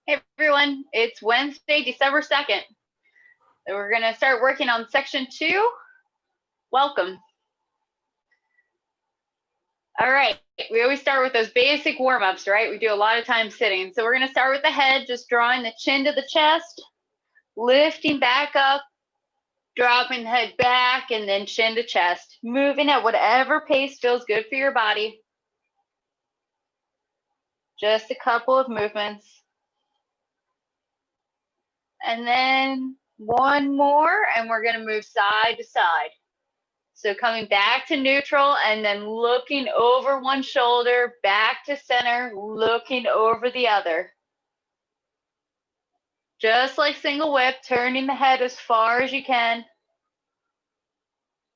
Hey everyone, it's Wednesday, December 2nd. So we're going to start working on section 2. Welcome. All right, we always start with those basic warm-ups, right? We do a lot of time sitting. So we're going to start with the head, just drawing the chin to the chest, lifting back up, dropping the head back, and then chin to chest. Moving at whatever pace feels good for your body. Just a couple of movements. And then one more, and we're going to move side to side. So coming back to neutral and then looking over one shoulder, back to center, looking over the other. Just like single whip, turning the head as far as you can.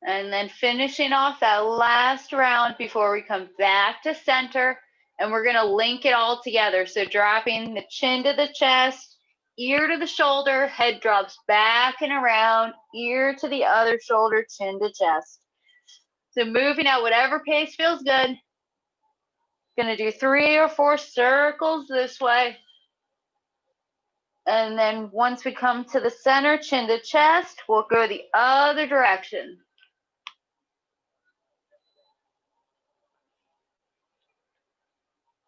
And then finishing off that last round before we come back to center. And we're going to link it all together. So dropping the chin to the chest, ear to the shoulder, head drops back and around, ear to the other shoulder, chin to chest. So moving at whatever pace feels good. Going to do 3 or 4 circles this way. And then once we come to the center, chin to chest, we'll go the other direction.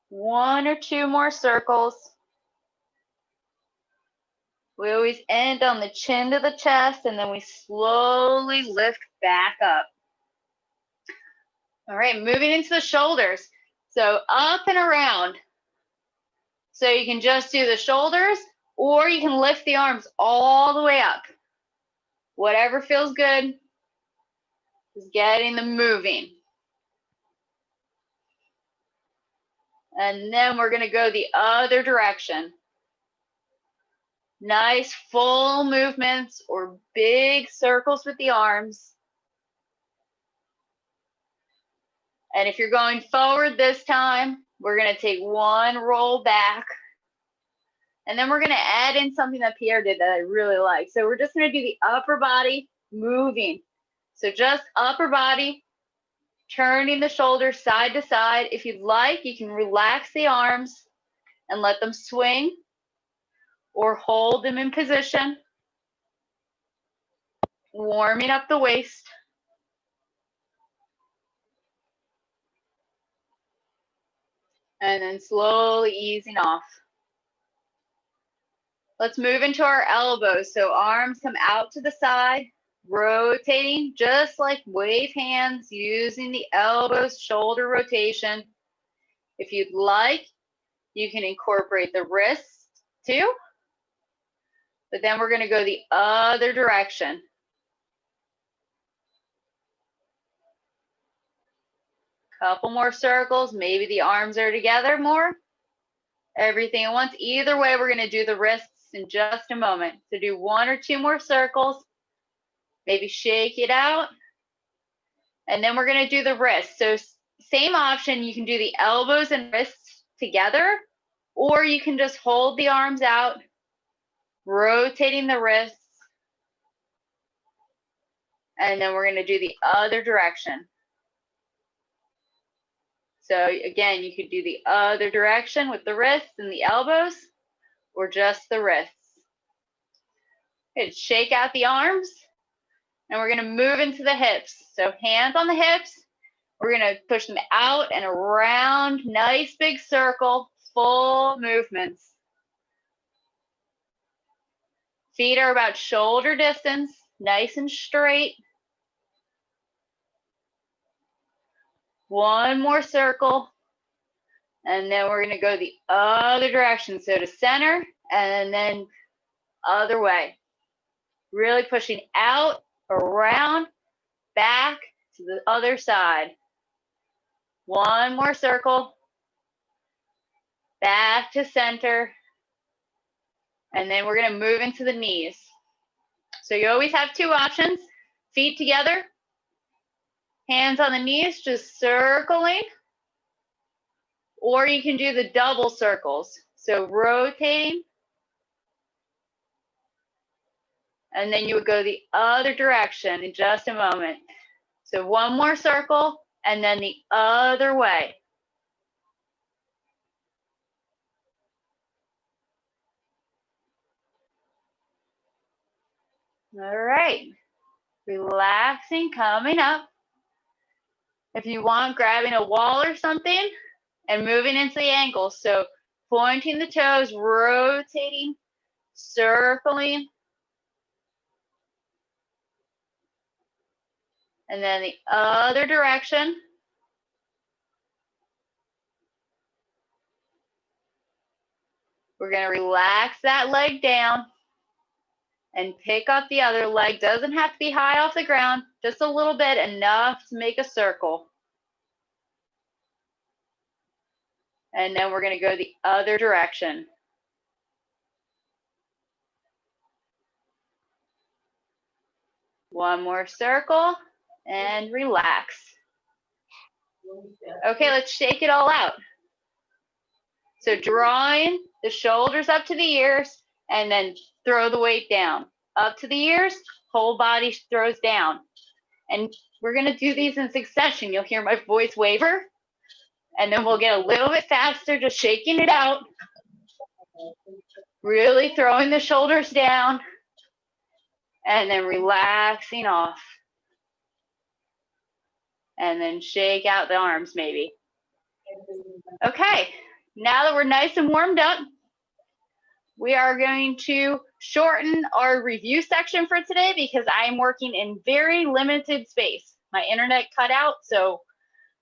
One or two more circles. We always end on the chin to the chest, and then we slowly lift back up. All right, moving into the shoulders. So up and around. So you can just do the shoulders, or you can lift the arms all the way up. Whatever feels good is getting them moving. And then we're going to go the other direction. Nice full movements or big circles with the arms. And if you're going forward this time, we're going to take one roll back. And then we're going to add in something that Pierre did that I really like. So we're just going to do the upper body moving. So just upper body, turning the shoulders side to side. If you'd like, you can relax the arms and let them swing or hold them in position. Warming up the waist. And then slowly easing off. Let's move into our elbows. So arms come out to the side, rotating just like wave hands, using the elbows, shoulder rotation. If you'd like, you can incorporate the wrists too. But then we're going to go the other direction. Couple more circles. Maybe the arms are together more. Everything at once. Either way, we're going to do the wrists in just a moment. So do 1 or 2 more circles. Maybe shake it out. And then we're going to do the wrists. So same option. You can do the elbows and wrists together, or you can just hold the arms out, rotating the wrists. And then we're going to do the other direction. So again, you could do the other direction with the wrists and the elbows, or just the wrists. Okay, shake out the arms, and we're going to move into the hips. So hands on the hips, we're going to push them out and around, nice big circle, full movements. Feet are about shoulder distance, nice and straight. One more circle, and then we're going to go the other direction. So to center, and then other way. Really pushing out, around, back to the other side. One more circle, back to center, and then we're going to move into the knees. So you always have 2 options, feet together, hands on the knees, just circling, or you can do the double circles. So rotating, and then you would go the other direction in just a moment. So one more circle, and then the other way. All right. Relaxing, coming up. If you want, grabbing a wall or something and moving into the ankles. So pointing the toes, rotating, circling. And then the other direction. We're going to relax that leg down and pick up the other leg. Doesn't have to be high off the ground, just a little bit, enough to make a circle. And then we're going to go the other direction. One more circle and relax. Okay, let's shake it all out. So drawing the shoulders up to the ears and then throw the weight down. Up to the ears, whole body throws down. And we're going to do these in succession. You'll hear my voice waver. And then we'll get a little bit faster, just shaking it out. Really throwing the shoulders down. And then relaxing off. And then shake out the arms maybe. Okay, now that we're nice and warmed up, we are going to shorten our review section for today because I am working in very limited space. My internet cut out, so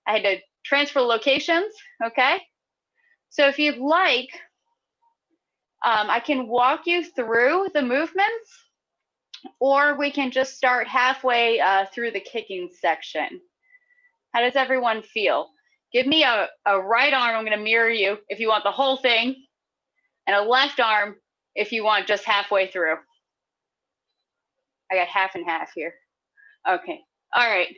I had to transfer locations, okay? So if you'd like, I can walk you through the movements, or we can just start halfway through the kicking section. How does everyone feel? Give me a right arm, I'm gonna mirror you if you want the whole thing, and a left arm if you want just halfway through. I got half and half here. Okay, all right.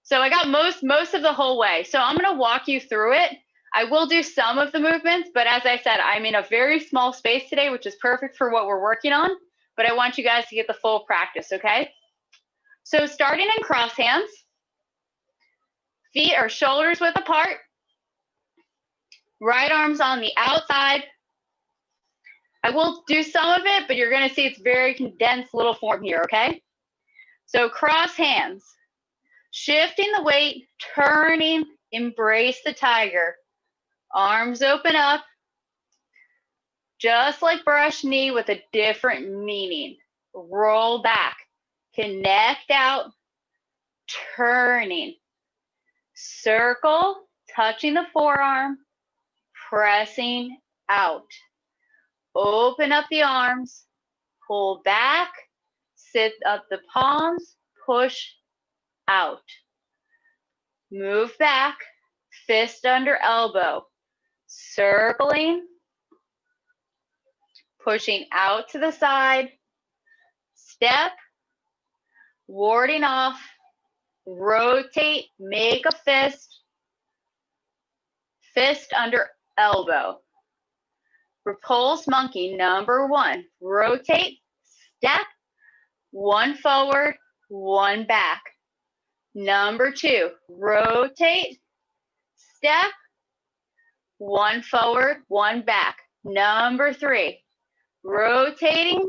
So I got most of the whole way. So I'm gonna walk you through it. I will do some of the movements, but as I said, I'm in a very small space today, which is perfect for what we're working on, but I want you guys to get the full practice, okay? So starting in cross hands, feet are shoulders width apart, right arm's on the outside. I will do some of it, but you're gonna see it's very condensed little form here, okay? So cross hands, shifting the weight, turning, embrace the tiger. Arms open up, just like brush knee with a different meaning. Roll back, connect out, turning. Circle, touching the forearm, pressing out. Open up the arms, pull back, sit up the palms, push out. Move back, fist under elbow, circling, pushing out to the side, step, warding off, rotate, make a fist, fist under elbow. Repulse monkey, number one, rotate, step, one forward, one back. Number two, rotate, step, one forward, one back. Number three, rotating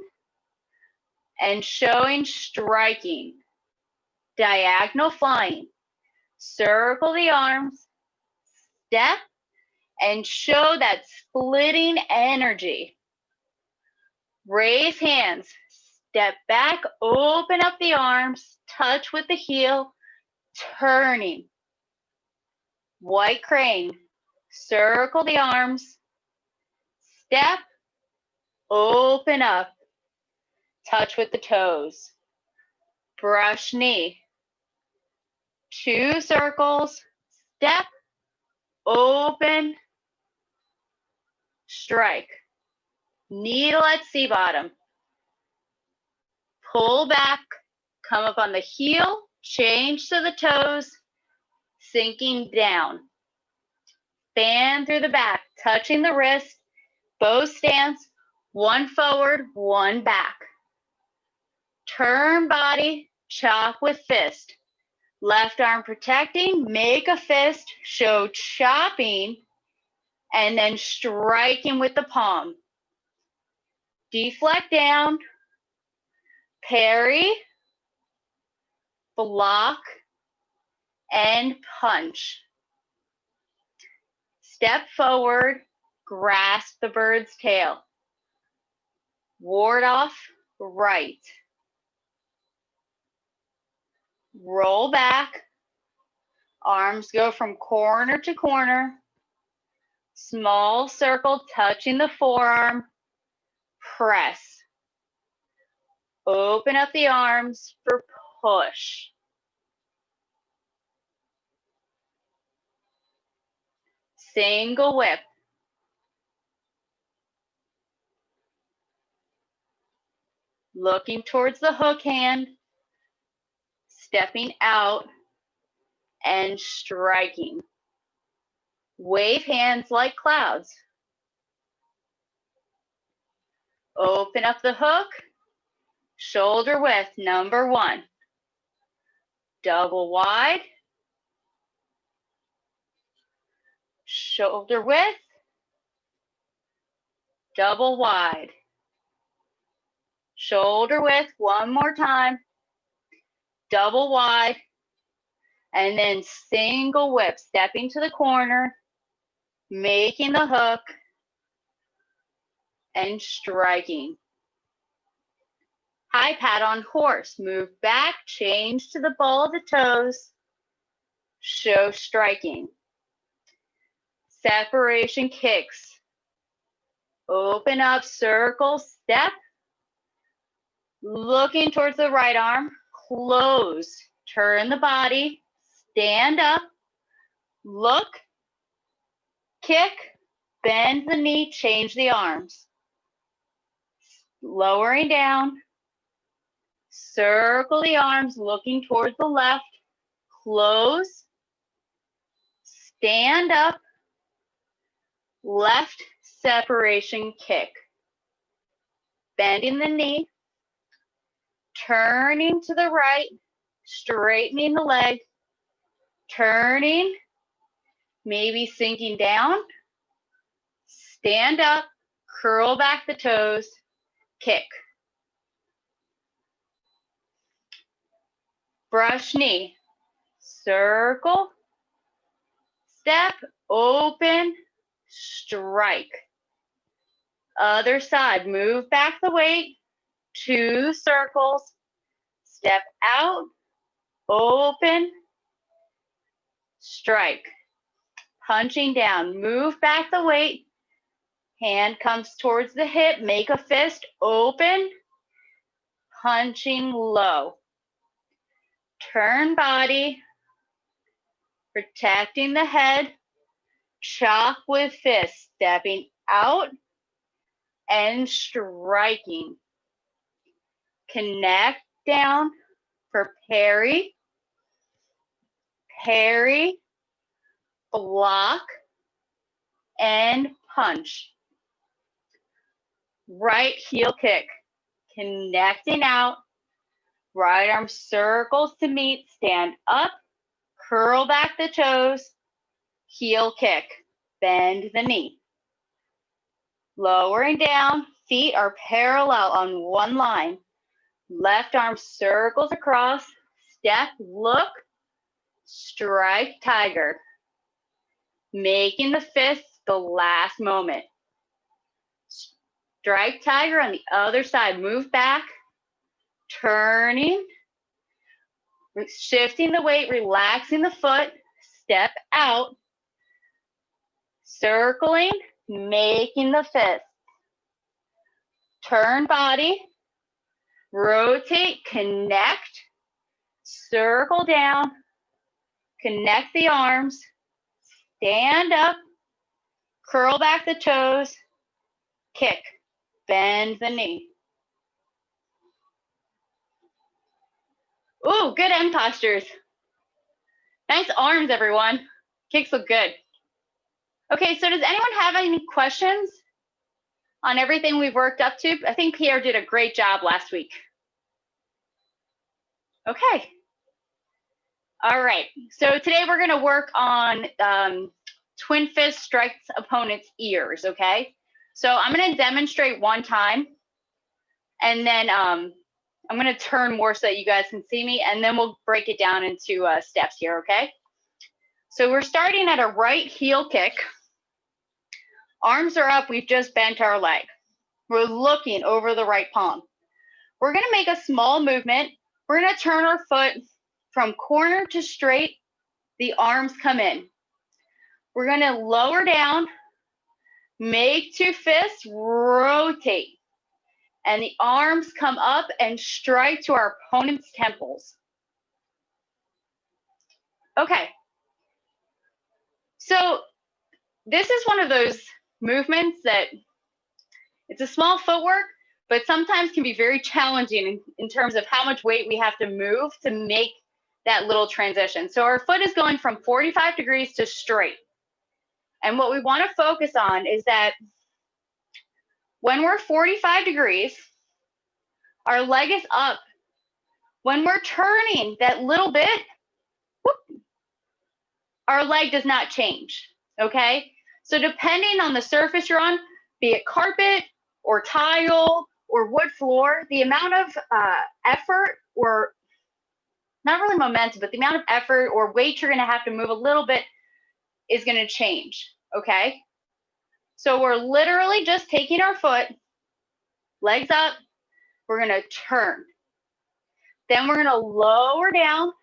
and showing striking. Diagonal flying. Circle the arms, step, and show that splitting energy. Raise hands, step back, open up the arms, touch with the heel, turning. White crane, circle the arms, step, open up, touch with the toes. Brush knee, two circles, step, open, strike. Needle at C bottom. Pull back, come up on the heel, change to the toes, sinking down. Fan through the back, touching the wrist, bow stance, one forward, one back. Turn body, chop with fist. Left arm protecting, make a fist, show chopping, and then striking with the palm. Deflect down, parry, block, and punch. Step forward, grasp the bird's tail. Ward off, right. Roll back. Arms go from corner to corner. Small circle touching the forearm. Press. Open up the arms for push. Single whip. Looking towards the hook hand. Stepping out and striking. Wave hands like clouds. Open up the hook. Shoulder width, number 1. Double wide. Shoulder width. Double wide. Shoulder width, one more time. Double wide. And then single whip, stepping to the corner, making the hook, and striking. High pat on horse. Move back, change to the ball of the toes. Show striking. Separation kicks. Open up, circle, step. Looking towards the right arm. Close. Turn the body. Stand up. Look. Kick. Bend the knee. Change the arms. Lowering down. Circle the arms, looking towards the left. Close. Stand up. Left separation kick. Bending the knee. Turning to the right. Straightening the leg. Turning. Maybe sinking down. Stand up. Curl back the toes. Kick. Brush knee. Circle. Step. Open. Strike. Other side. Move back the weight. 2 circles. Step out. Open. Strike. Punching down. Move back the weight. Hand comes towards the hip. Make a fist. Open. Punching low. Turn body. Protecting the head. Chop with fist. Stepping out and striking. Connect down for parry. Parry. Block. And punch. Right heel kick. Connecting out. Right arm circles to meet. Stand up. Curl back the toes. Heel kick. Bend the knee. Lowering down. Feet are parallel on one line. Left arm circles across. Step. Look. Strike tiger. Making the fists the last moment. Strike tiger on the other side. Move back. Turning. Shifting the weight. Relaxing the foot. Step out. Circling. Making the fist. Turn body. Rotate. Connect. Circle down. Connect the arms. Stand up. Curl back the toes. Kick. Bend the knee. Ooh, good end postures. Nice arms, everyone. Kicks look good. Okay, so does anyone have any questions on everything we've worked up to? I think Pierre did a great job last week. Okay. All right, so today we're gonna work on twin fist strikes opponent's ears, okay? So I'm gonna demonstrate one time, and then I'm going to turn more so that you guys can see me, and then we'll break it down into steps here, okay? So we're starting at a right heel kick. Arms are up, we've just bent our leg. We're looking over the right palm. We're going to make a small movement. We're going to turn our foot from corner to straight. The arms come in. We're going to lower down, make two fists, rotate. And the arms come up and strike to our opponent's temples. Okay. So this is one of those movements that it's a small footwork, but sometimes can be very challenging in terms of how much weight we have to move to make that little transition. So our foot is going from 45 degrees to straight. And what we want to focus on is that when we're 45 degrees, our leg is up. When we're turning that little bit, whoop, our leg does not change, okay? So depending on the surface you're on, be it carpet or tile or wood floor, the amount of effort, or not really momentum, but the amount of effort or weight you're gonna have to move a little bit is gonna change, okay? So we're literally just taking our foot, legs up, we're gonna turn. Then we're gonna lower down,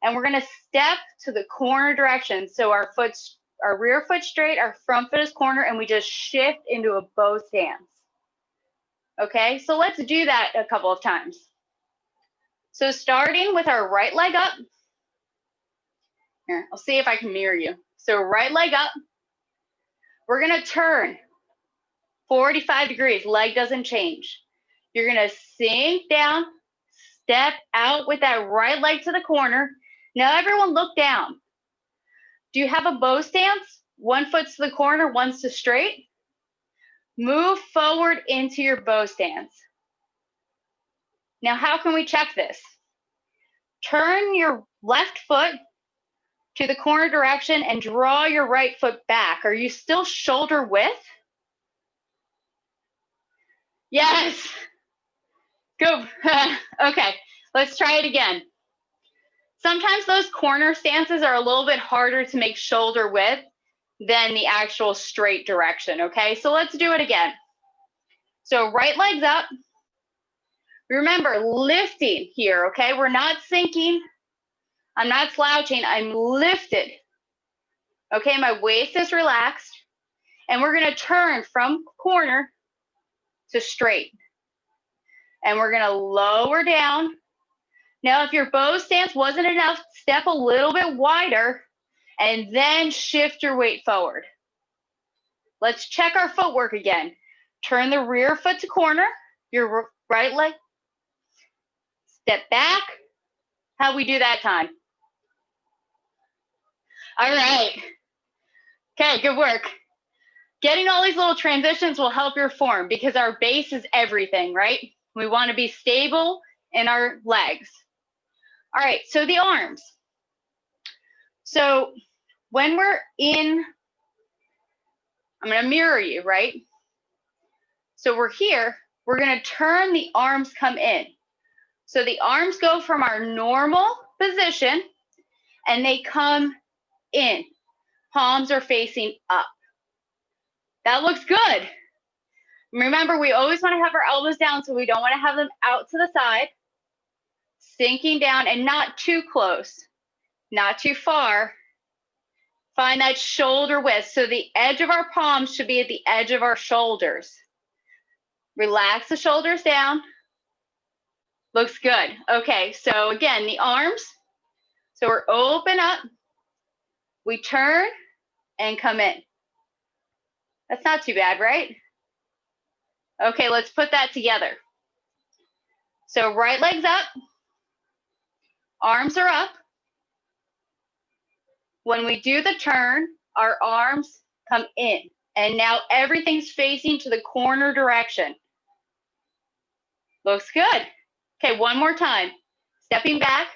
and we're gonna step to the corner direction. So our rear foot straight, our front foot is corner, and we just shift into a bow stance. Okay, so let's do that a couple of times. So starting with our right leg up. Here, I'll see if I can mirror you. So right leg up. We're gonna turn 45 degrees, leg doesn't change. You're gonna sink down, step out with that right leg to the corner. Now everyone look down. Do you have a bow stance? One foot's to the corner, one's to straight. Move forward into your bow stance. Now, how can we check this? Turn your left foot to the corner direction and draw your right foot back. Are you still shoulder width? Yes. Go. Okay, let's try it again. Sometimes those corner stances are a little bit harder to make shoulder width than the actual straight direction, okay? So let's do it again. So right leg's up. Remember, lifting here, okay? We're not sinking. I'm not slouching, I'm lifted. Okay, my waist is relaxed. And we're gonna turn from corner to straight. And we're gonna lower down. Now, if your bow stance wasn't enough, step a little bit wider and then shift your weight forward. Let's check our footwork again. Turn the rear foot to corner, your right leg. Step back. How'd we do that time? All right. Okay, good work. Getting all these little transitions will help your form because our base is everything, right? We want to be stable in our legs. All right, so the arms. So when we're in, I'm going to mirror you, right? So we're here, we're going to turn, the arms come in. So the arms go from our normal position and they come in. Palms are facing up. That looks good. Remember, we always want to have our elbows down, so we don't want to have them out to the side. Sinking down and not too close, not too far. Find that shoulder width. So the edge of our palms should be at the edge of our shoulders. Relax the shoulders down. Looks good. Okay, so again, the arms. So we're open up. We turn and come in. That's not too bad, right? Okay, let's put that together. So right leg's up. Arms are up. When we do the turn, our arms come in. And now everything's facing to the corner direction. Looks good. Okay, one more time. Stepping back.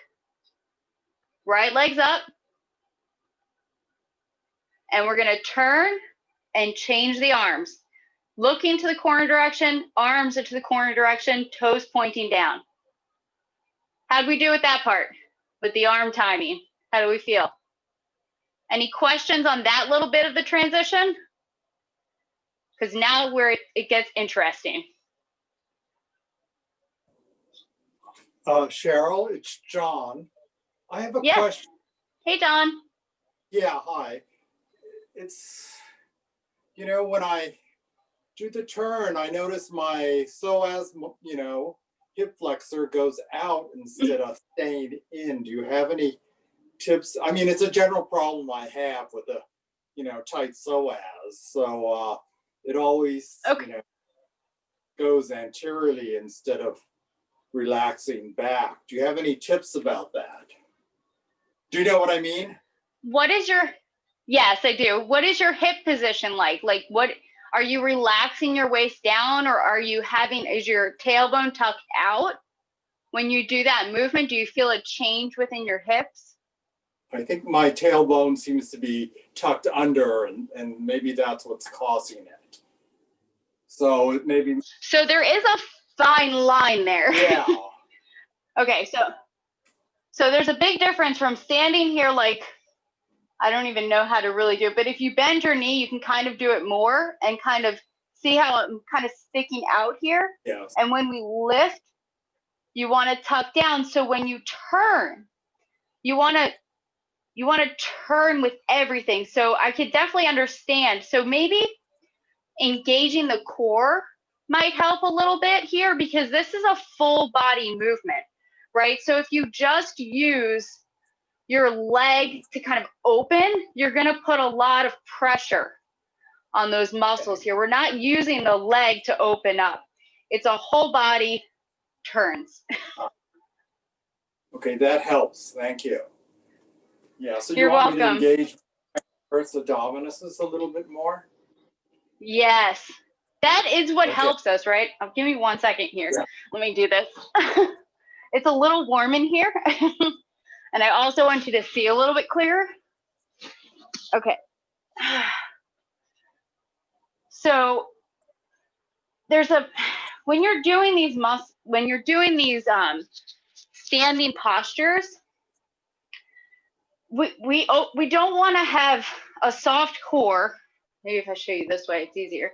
Right leg's up. And we're going to turn and change the arms. Looking to the corner direction, arms are to the corner direction, toes pointing down. How'd we do with that part? With the arm timing? How do we feel? Any questions on that little bit of the transition? Because now it gets interesting. Cheryl, it's John. I have a Yes. question. Hey, John. Yeah, hi. It's, when I do the turn, I notice my psoas, hip flexor goes out instead of staying in. Do you have any tips? I mean, it's a general problem I have with the, tight psoas. So it always, goes anteriorly instead of relaxing back. Do you have any tips about that? Do you know what I mean? Yes, I do. What is your hip position like? Like, what are you relaxing your waist down, or is your tailbone tucked out? When you do that movement, do you feel a change within your hips? I think my tailbone seems to be tucked under, and maybe that's what's causing it. So it maybe. So there is a fine line there. Yeah. Okay, so there's a big difference from standing here, like, I don't even know how to really do it, but if you bend your knee, you can kind of do it more and kind of see how I'm kind of sticking out here. Yes. And when we lift, you want to tuck down. So when you turn, you want to turn with everything. So I could definitely understand. So maybe engaging the core might help a little bit here, because this is a full body movement, right? So if you just use your leg to kind of open, you're going to put a lot of pressure on those muscles here. We're not using the leg to open up. It's a whole body turns. Okay, that helps. Thank you. Yeah, so You're welcome. Me to engage Earth's abdominis a little bit more? Yes, that is what helps us, right? Give me 1 second here. Yeah. Let me do this. It's a little warm in here. And I also want you to see a little bit clearer. Okay. So when you're doing these standing postures, we don't want to have a soft core. Maybe if I show you this way, it's easier.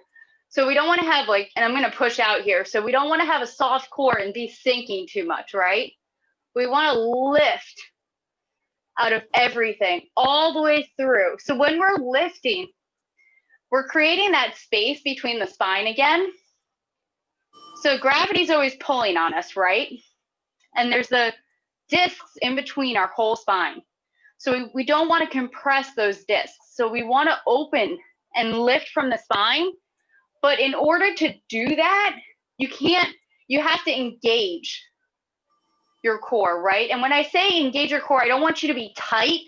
So we don't want to have and I'm going to push out here. So we don't want to have a soft core and be sinking too much, right? We want to lift out of everything all the way through. So when we're lifting, we're creating that space between the spine again. So gravity's always pulling on us, right? And there's the discs in between our whole spine. So we don't want to compress those discs. So we want to open and lift from the spine. But in order to do that, you have to engage your core, right? And when I say engage your core, I don't want you to be tight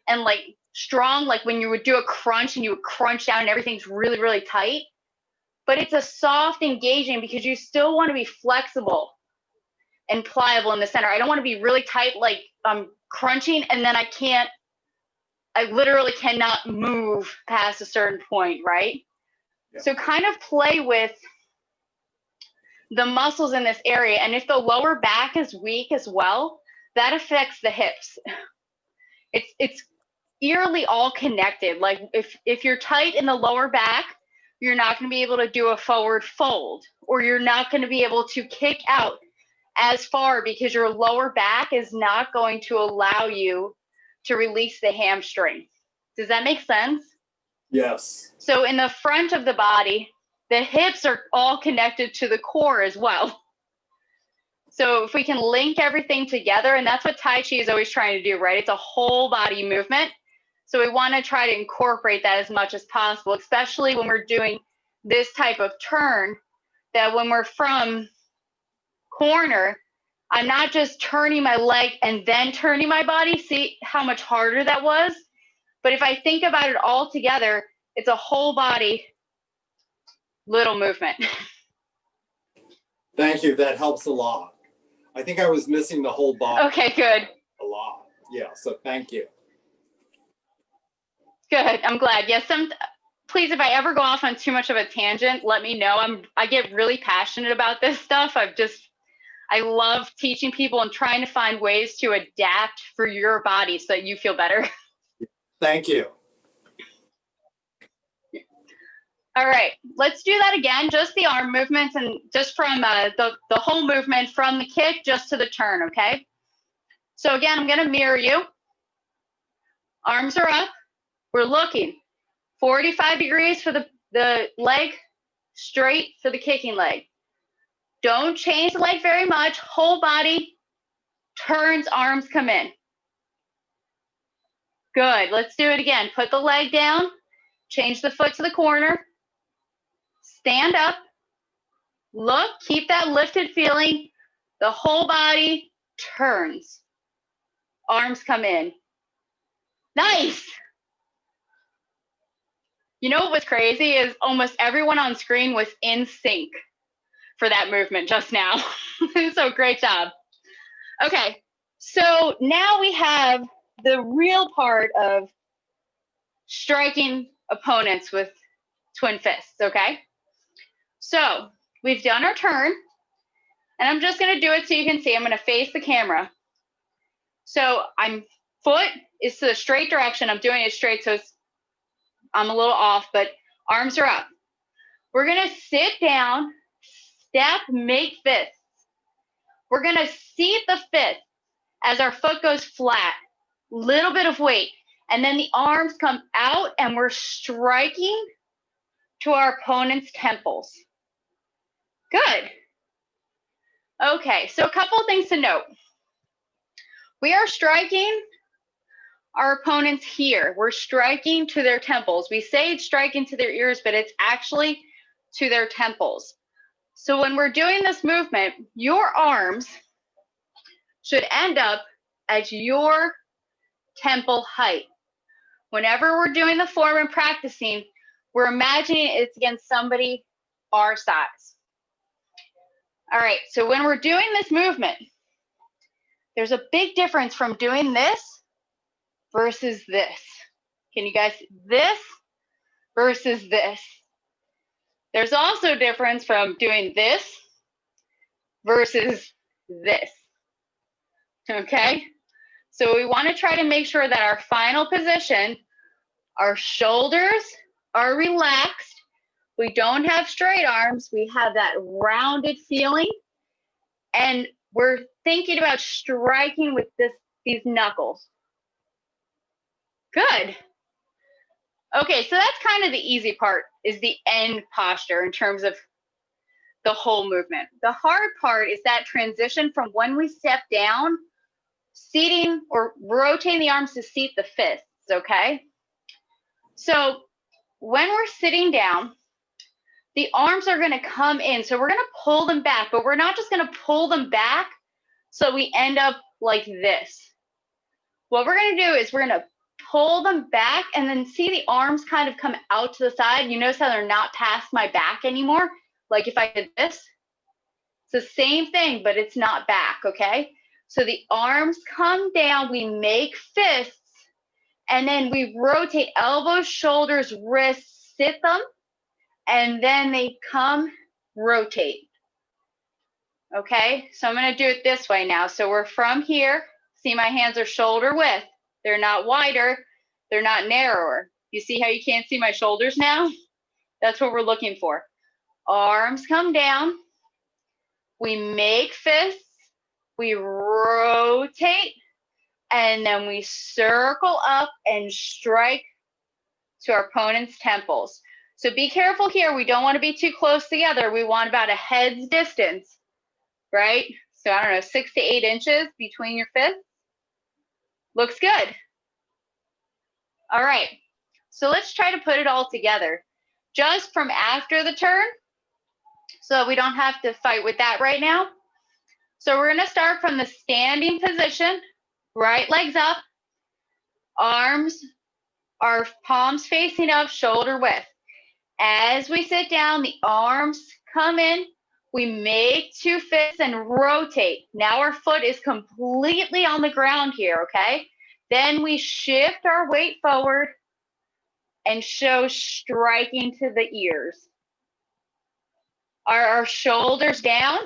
and strong, like when you would do a crunch and you would crunch down and everything's really, really tight. But it's a soft engaging, because you still want to be flexible and pliable in the center. I don't want to be really tight, like I'm crunching, and then I literally cannot move past a certain point, right? Yeah. So kind of play with the muscles in this area. And if the lower back is weak as well, that affects the hips. It's eerily all connected. Like if you're tight in the lower back, you're not going to be able to do a forward fold, or you're not going to be able to kick out as far, because your lower back is not going to allow you to release the hamstring. Does that make sense? Yes. So in the front of the body, the hips are all connected to the core as well. So if we can link everything together, and that's what Tai Chi is always trying to do, right? It's a whole body movement. So we want to try to incorporate that as much as possible, especially when we're doing this type of turn, that when we're from corner, I'm not just turning my leg and then turning my body. See how much harder that was? But if I think about it all together, it's a whole body little movement. Thank you. That helps a lot. I think I was missing the whole body. Okay, good. A lot. Yeah, so thank you. Good. I'm glad. Yes, please, if I ever go off on too much of a tangent, let me know. I get really passionate about this stuff. I love teaching people and trying to find ways to adapt for your body so that you feel better. Thank you. All right, let's do that again, just the arm movements and just from the whole movement from the kick just to the turn, okay? So again, I'm gonna mirror you. Arms are up, we're looking 45 degrees for the leg, straight for the kicking leg. Don't change the leg very much, whole body, turns, arms come in. Good, let's do it again. Put the leg down, change the foot to the corner, stand up, look, keep that lifted feeling, the whole body turns, arms come in. Nice. You know what was crazy is almost everyone on screen was in sync for that movement just now. So great job. Okay, so now we have the real part of striking opponents with twin fists, okay? So we've done our turn, and I'm just gonna do it so you can see. I'm gonna face the camera. So foot is to the straight direction. I'm doing it straight, so I'm a little off, but arms are up. We're gonna sit down, step, make fists. We're gonna seat the fist as our foot goes flat, little bit of weight, and then the arms come out and we're striking to our opponent's temples. Good. Okay, so a couple of things to note. We are striking our opponents here. We're striking to their temples. We say it's striking to their ears, but it's actually to their temples. So when we're doing this movement, your arms should end up at your temple height. Whenever we're doing the form and practicing, we're imagining it's against somebody our size. All right, so when we're doing this movement, there's a big difference from doing this versus this. Can you guys, this versus this? There's also a difference from doing this versus this, okay? So we wanna try to make sure that our final position, our shoulders are relaxed. We don't have straight arms. We have that rounded feeling. And we're thinking about striking with these knuckles. Good. Okay, so that's kind of the easy part, is the end posture in terms of the whole movement. The hard part is that transition from when we step down, seating or rotating the arms to seat the fists, okay? So when we're sitting down, the arms are gonna come in. So we're gonna pull them back, but we're not just gonna pull them back so we end up like this. What we're gonna do is we're gonna pull them back and then see the arms kind of come out to the side. You notice how they're not past my back anymore? Like if I did this, it's the same thing, but it's not back, okay? So the arms come down, we make fists, and then we rotate elbows, shoulders, wrists, sit them, and then they come, rotate. Okay, so I'm gonna do it this way now. So we're from here, see my hands are shoulder width. They're not wider, they're not narrower. You see how you can't see my shoulders now? That's what we're looking for. Arms come down, we make fists, we rotate, and then we circle up and strike to our opponent's temples. So be careful here. We don't want to be too close together. We want about a head's distance, right? So I don't know, 6 to 8 inches between your fists. Looks good. All right, so let's try to put it all together. Just from after the turn, so we don't have to fight with that right now. So we're gonna start from the standing position, right legs up, arms, our palms facing up, shoulder width. As we sit down, the arms come in, we make 2 fists and rotate. Now our foot is completely on the ground here, okay? Then we shift our weight forward and show striking to the ears. Are our shoulders down?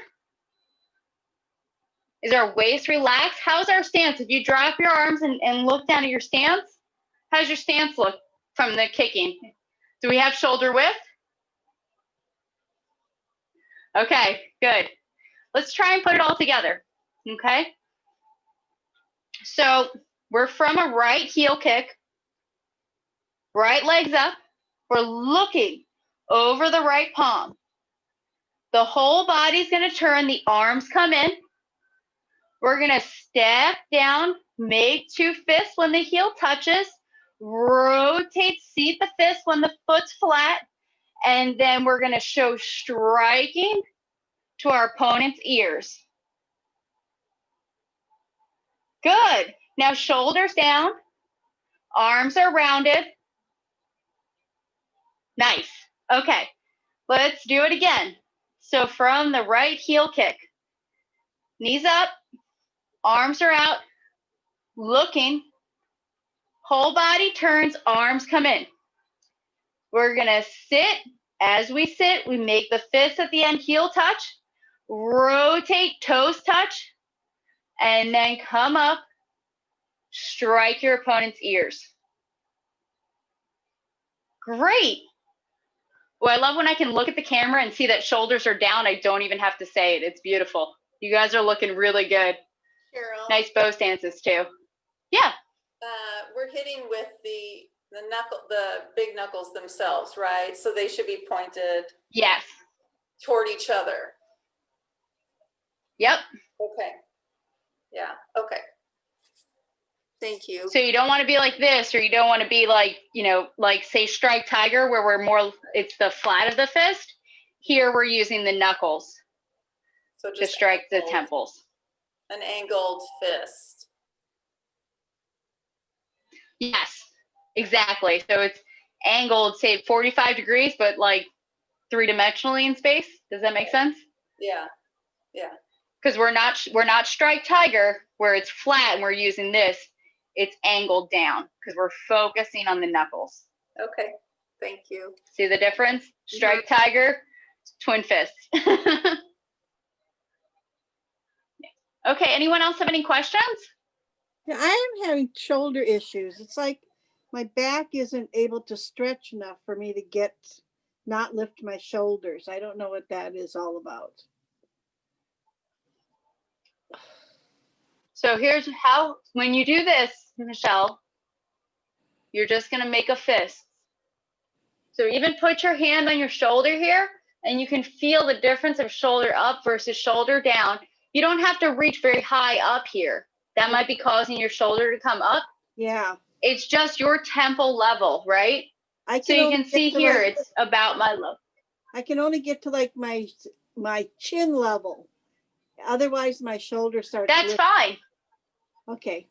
Is our waist relaxed? How's our stance? If you drop your arms and look down at your stance, how's your stance look from the kicking? Do we have shoulder width? Okay, good. Let's try and put it all together, okay? So we're from a right heel kick, right legs up. We're looking over the right palm. The whole body's gonna turn, the arms come in. We're gonna step down, make 2 fists when the heel touches, rotate, seat the fist when the foot's flat, and then we're gonna show striking to our opponent's ears. Good. Now shoulders down, arms are rounded. Nice. Okay, let's do it again. So from the right heel kick, knees up, arms are out, looking, whole body turns, arms come in. We're gonna sit. As we sit, we make the fists at the end heel touch, rotate, toes touch, and then come up, strike your opponent's ears. Great. Well, I love when I can look at the camera and see that shoulders are down. I don't even have to say it. It's beautiful. You guys are looking really good. Cheryl, Nice bow stances too. Yeah. we're hitting with the big knuckles themselves, right? So they should be pointed Yes. toward each other. Yep. Okay. Yeah. Okay. Thank you. So you don't want to be like this, or you don't want to be like, you know, like say strike tiger, where we're more, it's the flat of the fist. Here we're using the knuckles So to strike the angled- temples. An angled fist. Yes, exactly. So it's angled, say 45 degrees, but like 3-dimensionally in space. Does that make sense? Yeah. Yeah. Because we're not strike tiger where it's flat and we're using this. It's angled down because we're focusing on the knuckles. Okay. Thank you. See the difference? Strike tiger, twin fists. Okay, anyone else have any questions? Yeah, I am having shoulder issues. It's like my back isn't able to stretch enough for me to not lift my shoulders. I don't know what that is all about. So here's how, when you do this, Michelle, you're just gonna make a fist. So even put your hand on your shoulder here and you can feel the difference of shoulder up versus shoulder down. You don't have to reach very high up here. That might be causing your shoulder to come up. Yeah. It's just your temple level, right? So you only can get see to, here, like, it's about my level. I can only get to like my chin level. Otherwise my shoulder starts. That's fine. Okay.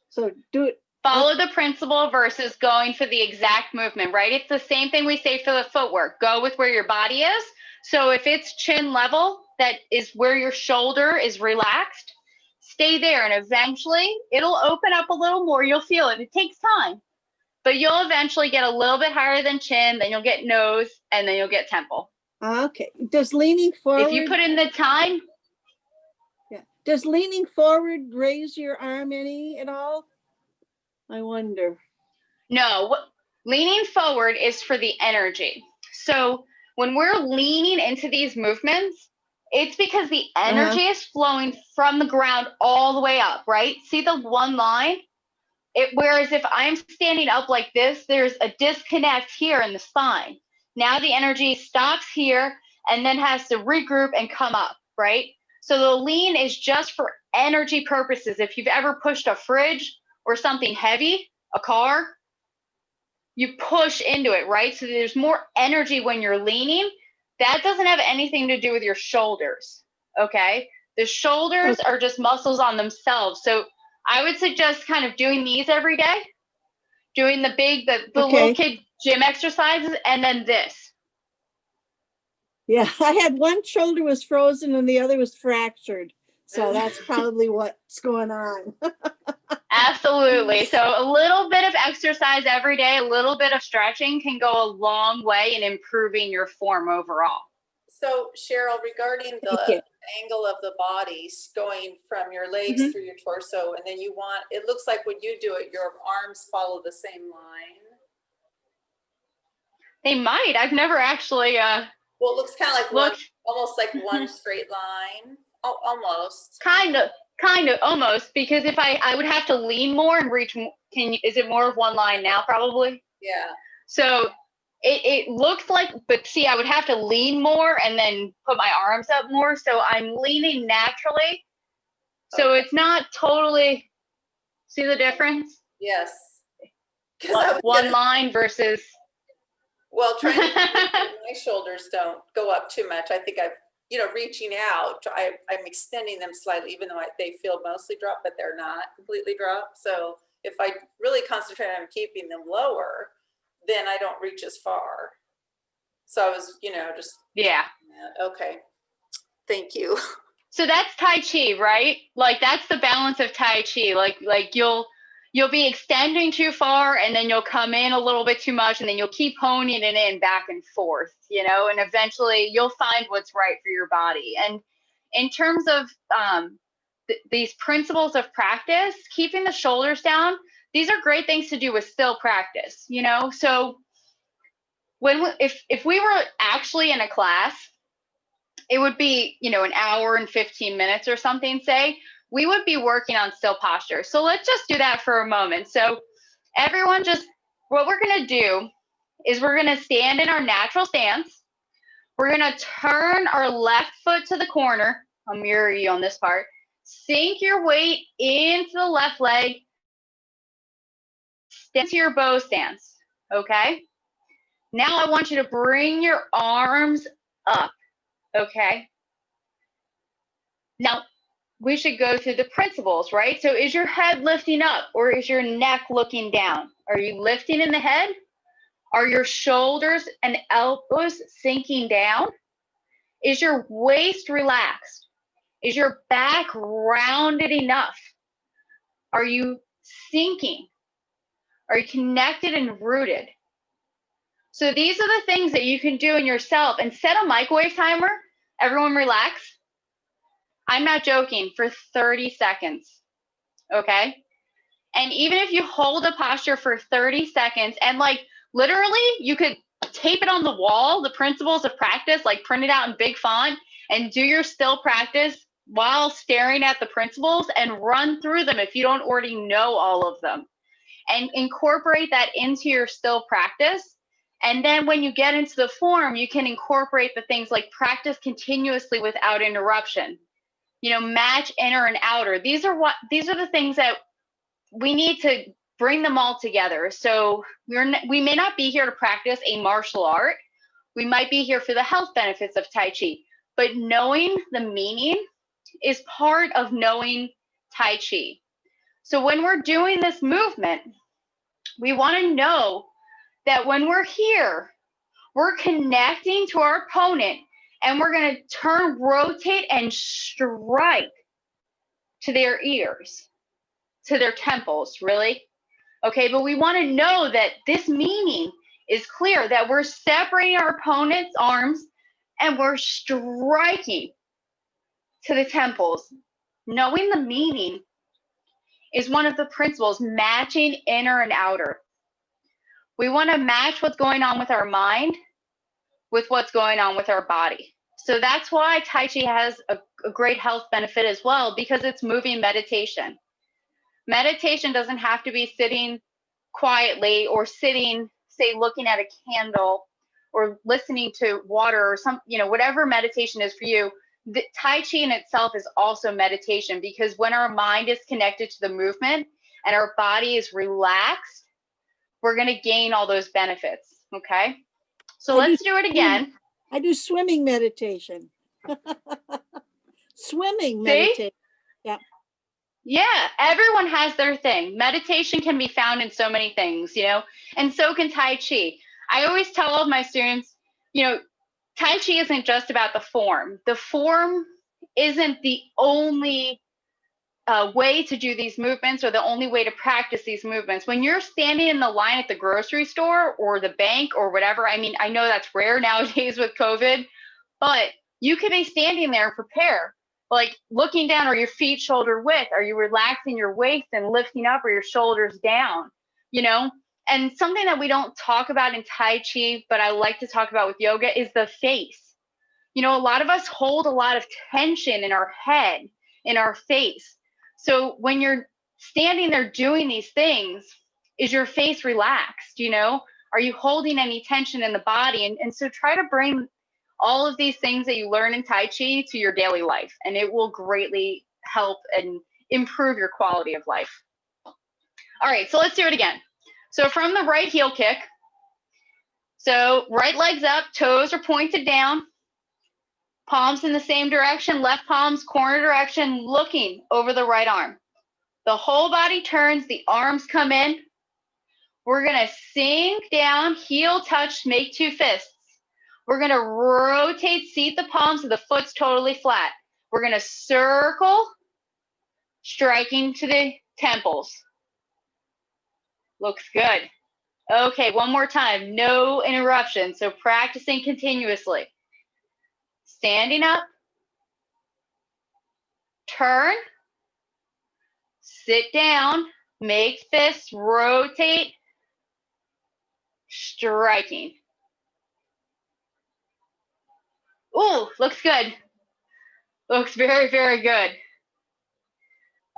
So do it. Follow the principle versus going for the exact movement, right? It's the same thing we say for the footwork. Go with where your body is. So if it's chin level, that is where your shoulder is relaxed, stay there and eventually it'll open up a little more. You'll feel it. It takes time, but you'll eventually get a little bit higher than chin, then you'll get nose, and then you'll get temple. Okay. Does leaning forward. If you put in the time. Yeah. Does leaning forward raise your arm any at all? I wonder. No, leaning forward is for the energy. So when we're leaning into these movements, it's because the energy is flowing from the ground all the way up, right? See the one line? Whereas if I'm standing up like this, there's a disconnect here in the spine. Now the energy stops here and then has to regroup and come up, right? So the lean is just for energy purposes. If you've ever pushed a fridge or something heavy, a car, you push into it, right? So there's more energy when you're leaning. That doesn't have anything to do with your shoulders, okay? The shoulders are just muscles on themselves. So I would suggest kind of doing these every day, doing the little kid gym exercises, and then this. Yeah, I had one shoulder was frozen and the other was fractured. So that's probably what's going on. Absolutely. So a little bit of exercise every day, a little bit of stretching can go a long way in improving your form overall. So Cheryl, regarding Thank the you. angle of the bodies going from your legs Mhm. through your torso, and then you want, it looks like when you do it, your arms follow the same line. They might. I've never actually Well, it looks kind of like one, looked. almost like one straight line. Oh, almost. Kind of, almost, because if I would have to lean more and reach. Is it more of one line now? Probably. Yeah. So it looks like, but see, I would have to lean more and then put my arms up more. So I'm leaning naturally. So Okay. it's not totally. See the difference? Yes. 'Cause I was One gonna, line versus. well, trying to make sure my shoulders don't go up too much. I think I've, reaching out, I'm extending them slightly, even though they feel mostly dropped, but they're not completely dropped. So if I really concentrate on keeping them lower, then I don't reach as far. So I was, just, Yeah. okay. Thank you. So that's Tai Chi, right? Like that's the balance of Tai Chi. Like you'll be extending too far and then you'll come in a little bit too much and then you'll keep honing it in back and forth, and eventually you'll find what's right for your body. And in terms of these principles of practice, keeping the shoulders down, these are great things to do with still practice, So if we were actually in a class, it would be, an hour and 15 minutes or something, say, we would be working on still posture. So let's just do that for a moment. So everyone what we're going to do is we're going to stand in our natural stance. We're going to turn our left foot to the corner. I'll mirror you on this part. Sink your weight into the left leg. Stand to your bow stance. Okay. Now I want you to bring your arms up. Okay. Now, we should go through the principles, right? So is your head lifting up or is your neck looking down? Are you lifting in the head? Are your shoulders and elbows sinking down? Is your waist relaxed? Is your back rounded enough? Are you sinking? Are you connected and rooted? So these are the things that you can do in yourself, and set a microwave timer. Everyone relax. I'm not joking, for 30 seconds, okay? And even if you hold a posture for 30 seconds and literally you could tape it on the wall, the principles of practice, print it out in big font and do your still practice while staring at the principles and run through them if you don't already know all of them, and incorporate that into your still practice. And then when you get into the form, you can incorporate the things like practice continuously without interruption. Match inner and outer. These are the things that we need to bring them all together. So we may not be here to practice a martial art. We might be here for the health benefits of Tai Chi, but knowing the meaning is part of knowing Tai Chi. So when we're doing this movement, we want to know that when we're here, we're connecting to our opponent and we're going to turn, rotate, and strike to their ears, to their temples, really. Okay, but we want to know that this meaning is clear, that we're separating our opponent's arms and we're striking to the temples. Knowing the meaning is one of the principles, matching inner and outer. We want to match what's going on with our mind with what's going on with our body. So that's why Tai Chi has a great health benefit as well, because it's moving meditation. Meditation doesn't have to be sitting quietly or sitting, say, looking at a candle or listening to water or whatever meditation is for you. The Tai Chi in itself is also meditation, because when our mind is connected to the movement and our body is relaxed, we're going to gain all those benefits. Okay. So let's do it again. I do swimming meditation. Swimming meditation. Yeah. Yeah, everyone has their thing. Meditation can be found in so many things, and so can Tai Chi. I always tell all of my students, Tai Chi isn't just about the form. The form isn't the only way to do these movements or the only way to practice these movements. When you're standing in the line at the grocery store or the bank or whatever, I mean, I know that's rare nowadays with COVID, But you could be standing there and prepare, like looking down. Are your feet shoulder width? Are you relaxing your waist and lifting up, or your shoulders down? You know, and something that we don't talk about in Tai Chi, but I like to talk about with yoga, is the face. You know, a lot of us hold a lot of tension in our head, in our face. So when you're standing there doing these things, is your face relaxed? You know, are you holding any tension in the body? And so try to bring all of these things that you learn in Tai Chi to your daily life, and it will greatly help and improve your quality of life. All right, so let's do it again. So from the right heel kick, so right leg's up, toes are pointed down, palms in the same direction, left palms corner direction, looking over the right arm. The whole body turns, the arms come in. We're gonna sink down, heel touch, make two fists. We're gonna rotate, seat the palms so the foot's totally flat. We're gonna circle, striking to the temples. Looks good. Okay, one more time, no interruption. So practicing continuously. Standing up, turn, sit down, make fists, rotate, striking. Ooh, looks good. Looks very, very good.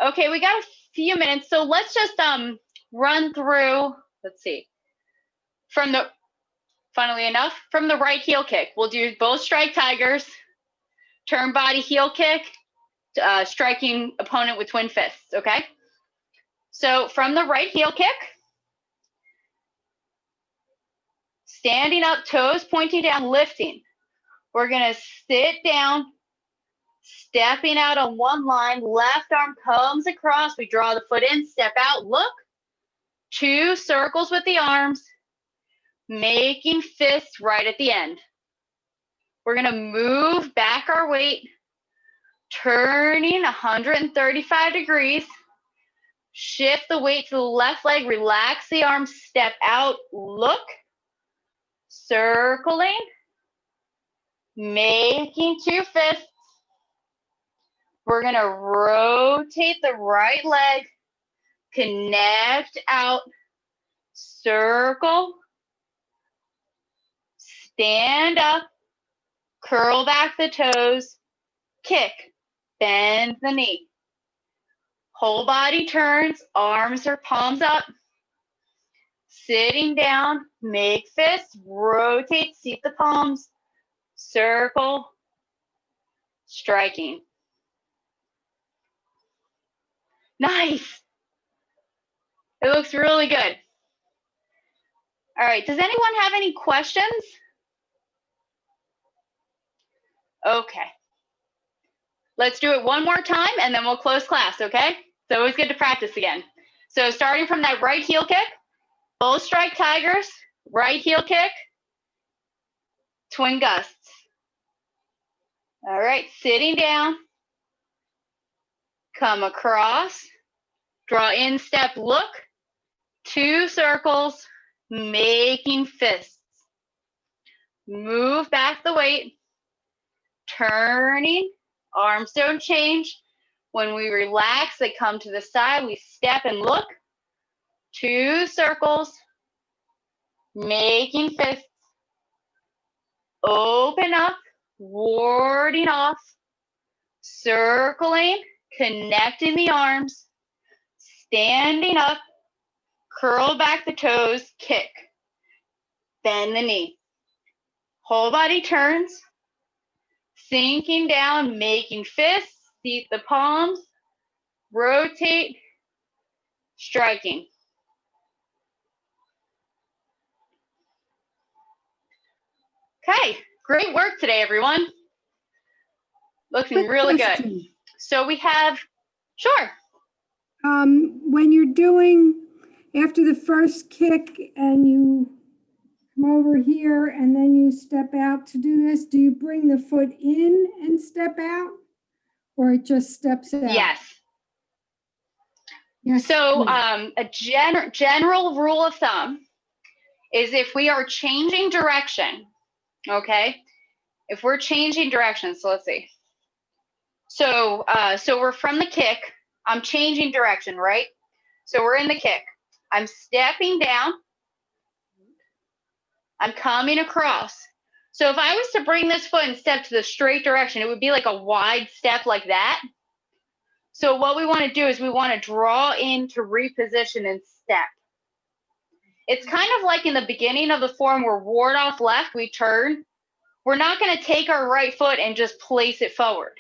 Okay, we got a few minutes, so let's just run through, let's see, funnily enough, from the right heel kick. We'll do both strike tigers, turn body heel kick, striking opponent with twin fists, okay? So from the right heel kick, standing up, toes pointing down, lifting. We're gonna sit down, stepping out on one line, left arm comes across, we draw the foot in, step out, look, two circles with the arms, making fists right at the end. We're gonna move back our weight, turning 135 degrees, shift the weight to the left leg, relax the arms, step out, look, circling, making two fists. We're gonna rotate the right leg, connect out, circle, stand up, curl back the toes, kick, bend the knee. Whole body turns, arms or palms up, sitting down, make fists, rotate, seat the palms, circle, striking. Nice. It looks really good. All right, does anyone have any questions? Okay. Let's do it one more time and then we'll close class, okay? It's always good to practice again. So starting from that right heel kick, both strike tigers, right heel kick, twin gusts. All right, sitting down, come across, draw in, step, look, two circles, making fists. Move back the weight, turning, arms don't change. When we relax, they come to the side, we step and look, two circles, making fists. Open up, warding off, circling, connecting the arms, standing up, curl back the toes, kick, bend the knee. Whole body turns, sinking down, making fists, seat the palms, rotate, striking. Okay, great work today, everyone. Looking Quick really good. question. So we have, sure. When you're doing, after the first kick and you come over here and then you step out to do this, do you bring the foot in and step out? Or it just steps out? Yes. Yes. So please. a general rule of thumb is if we are changing direction, okay, if we're changing directions, so let's see. So, so we're from the kick. I'm changing direction, right? So we're in the kick. I'm stepping down. I'm coming across. So if I was to bring this foot and step to the straight direction, it would be like a wide step like that. So what we want to do is we want to draw in to reposition and step. It's kind of like in the beginning of the form where ward off left, we turn. We're not going to take our right foot and just place it forward.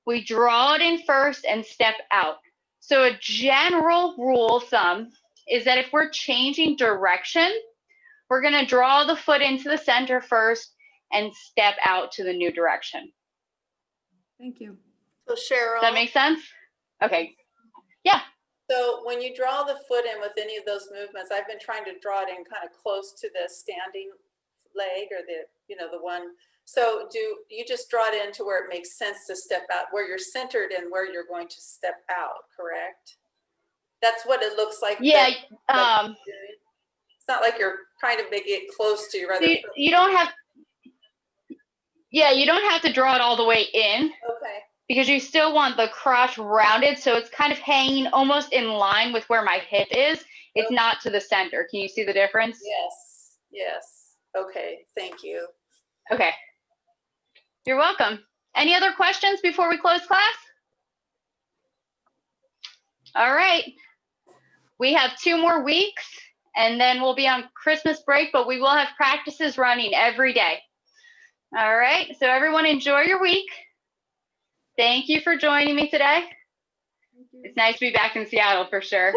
We draw it in first and step out. So a general rule of thumb is that if we're changing direction, we're going to draw the foot into the center first and step out to the new direction. Thank you. So Cheryl. Does that make sense? Okay. Yeah. So when you draw the foot in with any of those movements, I've been trying to draw it in kind of close to the standing leg or the, you know, the one. So do you just draw it in to where it makes sense to step out, where you're centered and where you're going to step out, correct? That's what it looks like. Yeah. It's not like you're trying to make it close to your other foot. You don't have, yeah, you don't have to draw it all the way in. Okay. Because you still want the crotch rounded, so it's kind of hanging almost in line with where my hip is. It's Okay. not to the center. Can you see the difference? Yes. Yes. Okay. Thank you. Okay. You're welcome. Any other questions before we close class? All right. We have 2 more weeks, and then we'll be on Christmas break, but we will have practices running every day. All right. So everyone enjoy your week. Thank you for joining me today. It's nice to be back in Seattle for sure.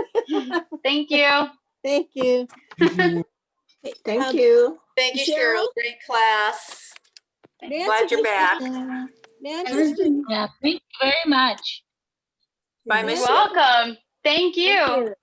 Thank you. Thank you. Thank you. Thank you, Cheryl? Cheryl. Great class. Nancy Glad you're just- back. Nancy. Yeah, thank you very much. Bye, You're Miss welcome. Thank you. Thank you.